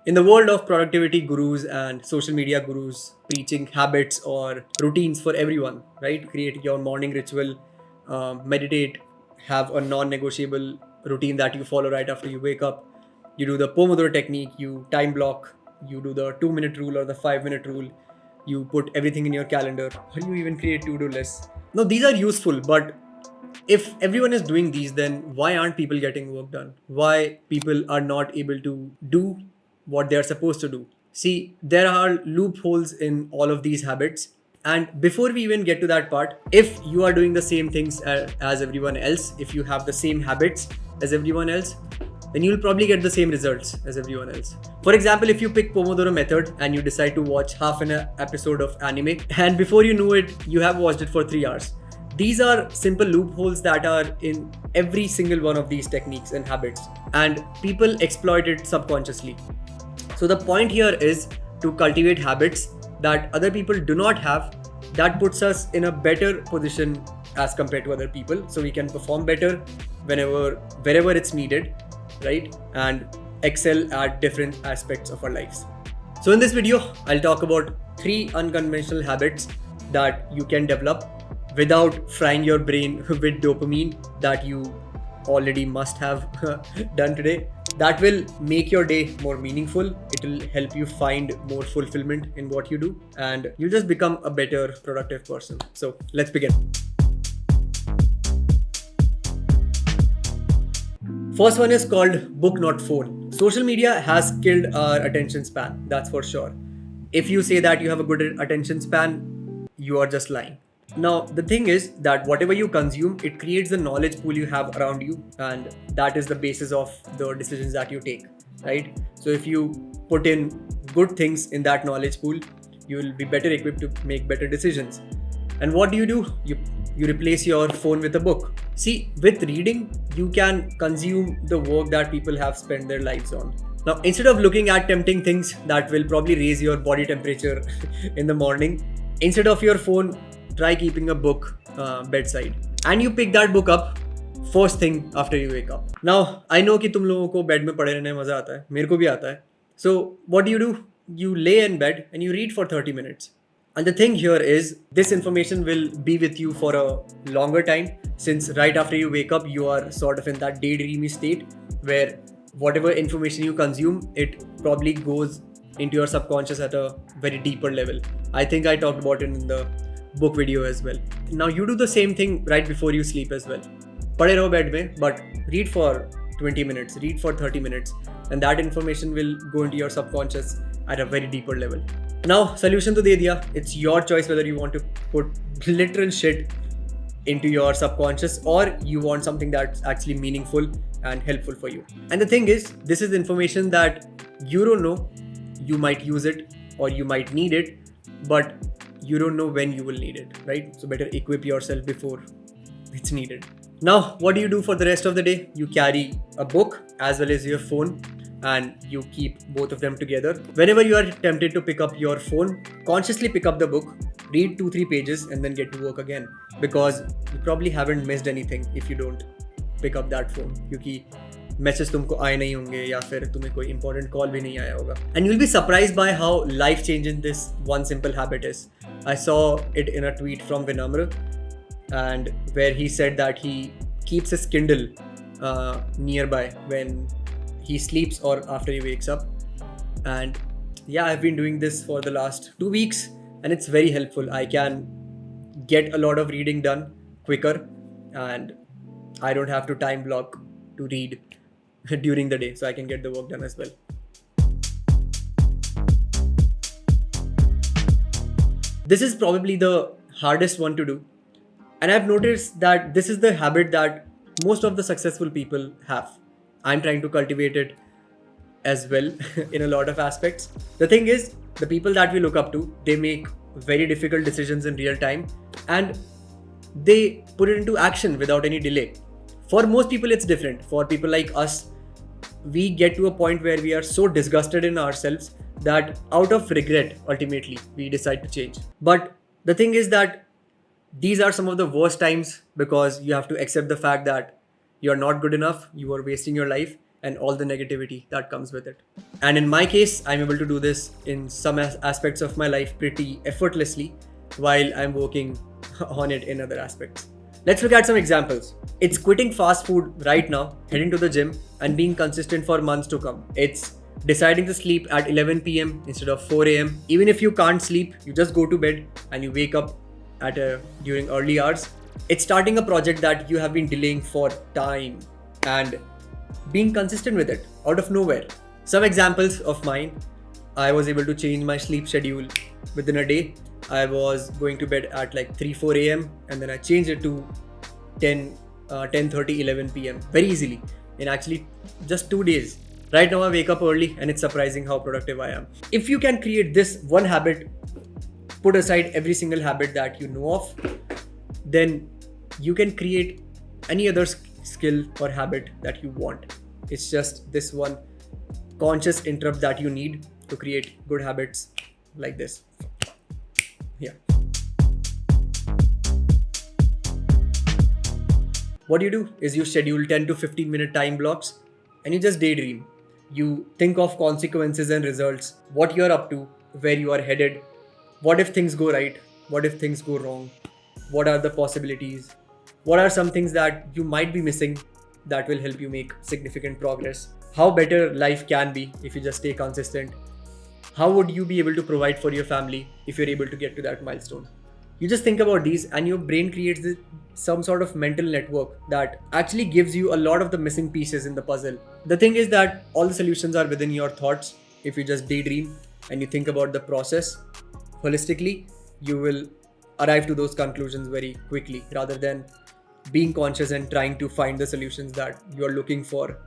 In the world of productivity gurus and social media gurus preaching habits or routines for everyone, right? Create your morning ritual, meditate, have a non negotiable routine that you follow right after you wake up. You do the Pomodoro technique, you time block, you do the 2 minute rule or the 5 minute rule, you put everything in your calendar, or you even create to do lists. Now, these are useful, but if everyone is doing these, then why aren't people getting work done? Why people are not able to do what they are supposed to do? See, there are loopholes in all of these habits. And before we even get to that part, if you are doing the same things as everyone else, if you have the same habits as everyone else, then you'll probably get the same results as everyone else. For example, if you pick Pomodoro method and you decide to watch half an episode of anime, and before you know it, you have watched it for 3 hours. These are simple loopholes that are in every single one of these techniques and habits, and people exploit it subconsciously. So the point here is to cultivate habits that other people do not have, that puts us in a better position as compared to other people, so we can perform better wherever it's needed, right? And excel at different aspects of our lives. So in this video, I'll talk about 3 unconventional habits that you can develop without frying your brain with dopamine that you already must have done today. That will make your day more meaningful. It will help you find more fulfillment in what you do, and you just become a better productive person. So let's begin. First one is called book not phone. Social media has killed our attention span, that's for sure. If you say that you have a good attention span, you are just lying. Now, the thing is that whatever you consume, it creates the knowledge pool you have around you, and that is the basis of the decisions that you take, right? So if you put in good things in that knowledge pool, you will be better equipped to make better decisions. And what do? You replace your phone with a book. See, with reading, you can consume the work that people have spent their lives on. Now, instead of looking at tempting things that will probably raise your body temperature in the morning, instead of your phone, try keeping a book bedside, and you pick that book up first thing after you wake up. Now, I know कि तुम लोगों को bed में पड़े रहने में मजा आता है, मेरे को भी आता है. So what do? You lay in bed and you read for 30 minutes. And the thing here is, this information will be with you for a longer time, since right after you wake up, you are sort of in that daydreamy state where whatever information you consume, it probably goes into your subconscious at a very deeper level. I think I talked about it in the book video as well. Now you do the same thing right before you sleep as well. पड़े रहो bed में, but read for 20 minutes, read for 30 minutes, and that information will go into your subconscious at a very deeper level. Now, solution to दे दिया. It's your choice whether you want to put literal shit into your subconscious or you want something that's actually meaningful and helpful for you. And the thing is, this is information that you don't know. You might use it or you might need it, but you don't know when you will need it, right? So better equip yourself before it's needed. Now, what do you do for the rest of the day? You carry a book as well as your phone, and you keep both of them together. Whenever you are tempted to pick up your phone, consciously pick up the book, read 2-3 pages, and then get to work again, because you probably haven't missed anything if you don't pick up that phone, क्योंकि message तुमको आए नहीं होंगे या फिर तुम्हें कोई important call भी नहीं आया होगा. And you'll be surprised by how life changing this one simple habit is. I saw it in a tweet from Vinamra, and where he said that he keeps his Kindle nearby when he sleeps or after he wakes up. And yeah, I've been doing this for the last 2 weeks, and it's very helpful. I can get a lot of reading done quicker, and I don't have to time block to read during the day, so I can get the work done as well. This is probably the hardest one to do, and I've noticed that this is the habit that most of the successful people have. I'm trying to cultivate it as well in a lot of aspects. The thing is, the people that we look up to, they make very difficult decisions in real time, and they put it into action without any delay. For most people, it's different. For people like us, we get to a point where we are so disgusted in ourselves that out of regret, ultimately, we decide to change. But the thing is that these are some of the worst times, because you have to accept the fact that you're not good enough, you are wasting your life, and all the negativity that comes with it. And in my case, I'm able to do this in some aspects of my life pretty effortlessly while I'm working on it in other aspects. Let's look at some examples. It's quitting fast food right now, heading to the gym, and being consistent for months to come. It's deciding to sleep at 11 p.m. instead of 4 a.m. Even if you can't sleep, you just go to bed and you wake up during early hours. It's starting a project that you have been delaying for time and being consistent with it out of nowhere. Some examples of mine: I was able to change my sleep schedule within a day. I was going to bed at like 3-4 a.m. and then I changed it to 10:30, 11 p.m. very easily in actually just 2 days. Right now I wake up early and it's surprising how productive I am. If you can create this one habit, put aside every single habit that you know of, then you can create any other skill or habit that you want. It's just this one conscious interrupt that you need to create good habits like this. Yeah. What you do is you schedule 10 to 15 minute time blocks and you just daydream. You think of consequences and results, what you're up to, where you are headed, what if things go right, what if things go wrong, what are the possibilities, what are some things that you might be missing that will help you make significant progress, how better life can be if you just stay consistent. How would you be able to provide for your family if you're able to get to that milestone? You just think about these and your brain creates some sort of mental network that actually gives you a lot of the missing pieces in the puzzle. The thing is that all the solutions are within your thoughts. If you just daydream and you think about the process holistically, you will arrive to those conclusions very quickly rather than being conscious and trying to find the solutions that you are looking for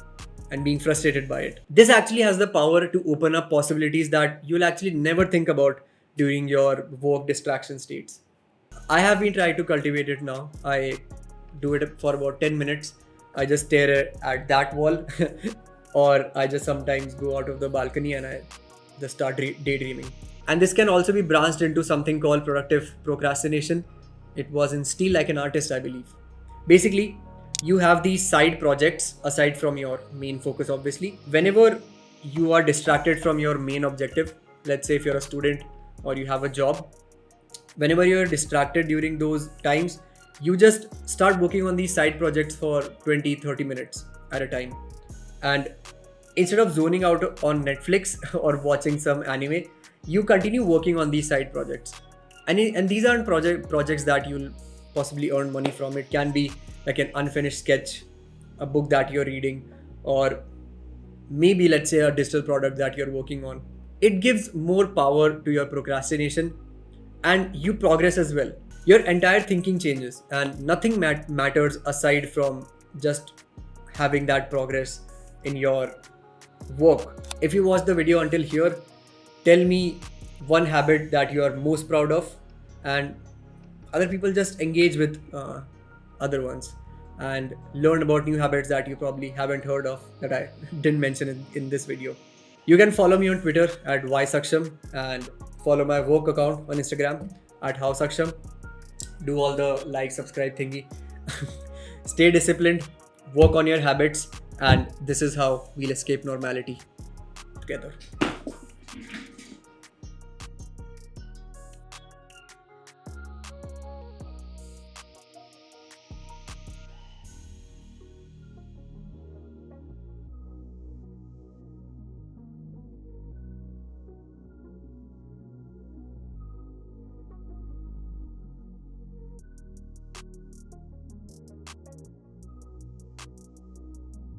and being frustrated by it. This actually has the power to open up possibilities that you'll actually never think about during your work distraction states. I have been trying to cultivate it now. I do it for about 10 minutes. I just stare at that wall or I just sometimes go out of the balcony and I just start daydreaming. And this can also be branched into something called productive procrastination. It was in Steal Like an Artist, I believe. Basically, you have these side projects aside from your main focus, obviously. Whenever you are distracted from your main objective, let's say if you're a student or you have a job, whenever you're distracted during those times, you just start working on these side projects for 20-30 minutes at a time. And instead of zoning out on Netflix or watching some anime, you continue working on these side projects. And these aren't projects that you'll possibly earn money from. It can be like an unfinished sketch, a book that you're reading, or maybe let's say a digital product that you're working on. It gives more power to your procrastination and you progress as well. Your entire thinking changes and nothing matters aside from just having that progress in your work. If you watched the video until here, tell me one habit that you are most proud of, and other people just engage with other ones and learn about new habits that you probably haven't heard of that I didn't mention in this video. You can follow me on Twitter at @ysaksham and follow my work account on Instagram at @howsaksham. Do all the like, subscribe thingy. Stay disciplined, work on your habits, and this is how we'll escape normality together.